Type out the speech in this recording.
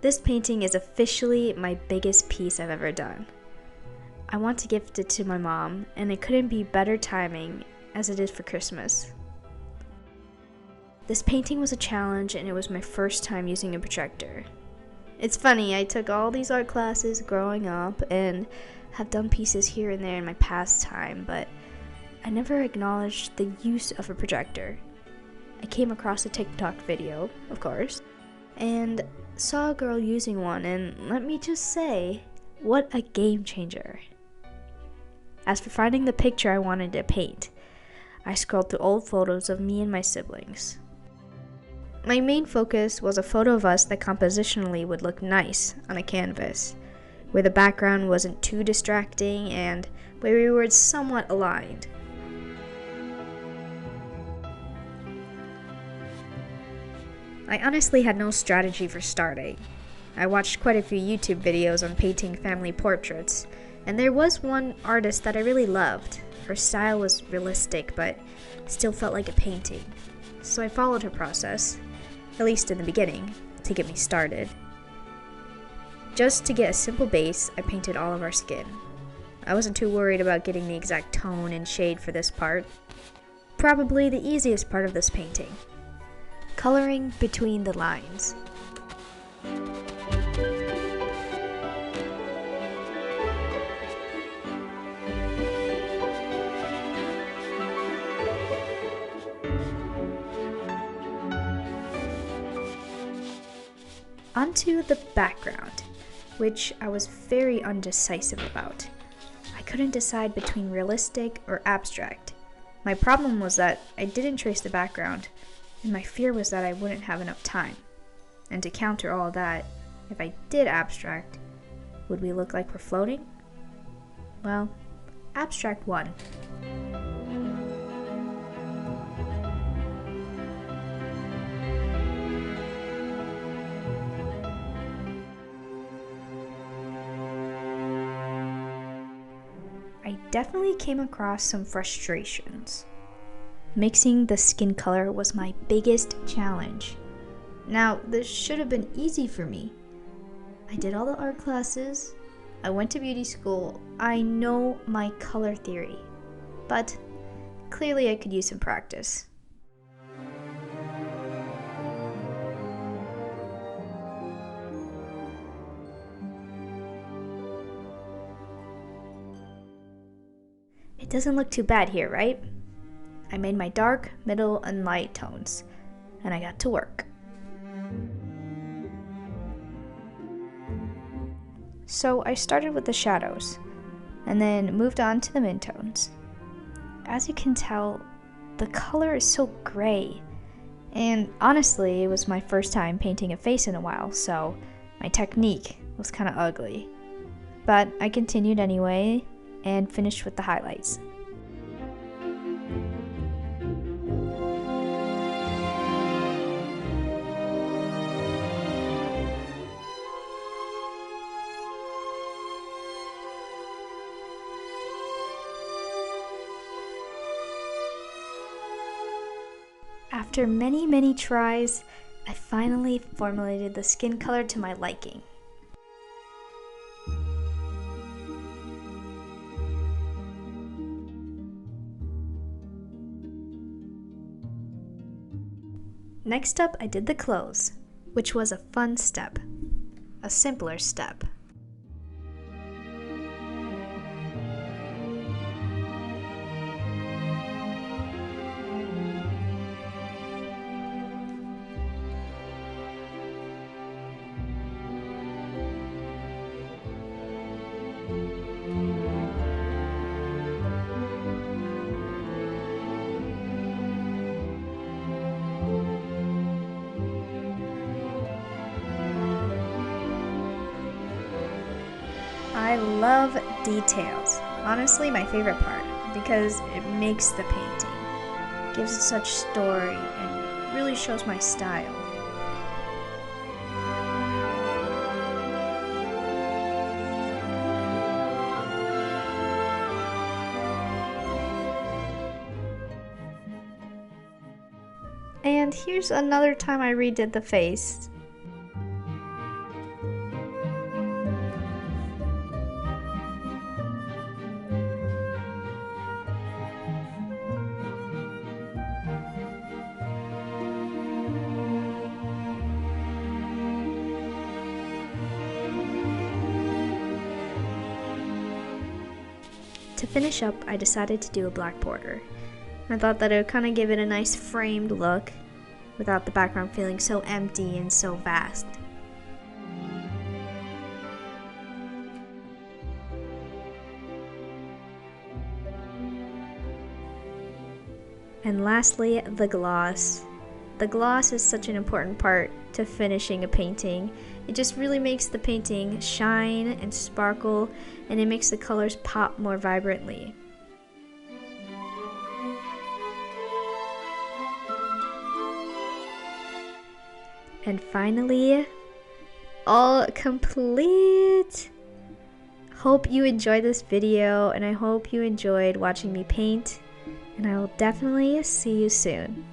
This painting is officially my biggest piece I've ever done. I want to gift it to my mom, and it couldn't be better timing as it is for Christmas. This painting was a challenge, and it was my first time using a projector. It's funny, I took all these art classes growing up and have done pieces here and there in my past time, but I never acknowledged the use of a projector. I came across a TikTok video, of course, and saw a girl using one, and let me just say, what a game changer. As for finding the picture I wanted to paint, I scrolled through old photos of me and my siblings. My main focus was a photo of us that compositionally would look nice on a canvas, where the background wasn't too distracting and where we were somewhat aligned. I honestly had no strategy for starting. I watched quite a few YouTube videos on painting family portraits, and there was one artist that I really loved. Her style was realistic, but still felt like a painting. So I followed her process, at least in the beginning, to get me started. Just to get a simple base, I painted all of our skin. I wasn't too worried about getting the exact tone and shade for this part. Probably the easiest part of this painting. Coloring between the lines. Onto the background, which I was very undecisive about. I couldn't decide between realistic or abstract. My problem was that I didn't trace the background, and my fear was that I wouldn't have enough time. And to counter all that, if I did abstract, would we look like we're floating? Well, abstract won. I definitely came across some frustrations. Mixing the skin color was my biggest challenge. Now, this should have been easy for me. I did all the art classes, I went to beauty school, I know my color theory, but clearly I could use some practice. It doesn't look too bad here, right? I made my dark, middle, and light tones, and I got to work. So I started with the shadows, and then moved on to the midtones. As you can tell, the color is so gray, and honestly, it was my first time painting a face in a while, so my technique was kind of ugly. But I continued anyway, and finished with the highlights. After many tries, I finally formulated the skin color to my liking. Next up, I did the clothes, which was a fun step, a simpler step. I love details. Honestly, my favorite part, because it makes the painting, gives it such story, and really shows my style. And here's another time I redid the face. To finish up, I decided to do a black border. I thought that it would kind of give it a nice framed look without the background feeling so empty and so vast. And lastly, the gloss. The gloss is such an important part to finishing a painting. It just really makes the painting shine and sparkle, and it makes the colors pop more vibrantly. And finally, all complete! Hope you enjoyed this video, and I hope you enjoyed watching me paint, and I will definitely see you soon.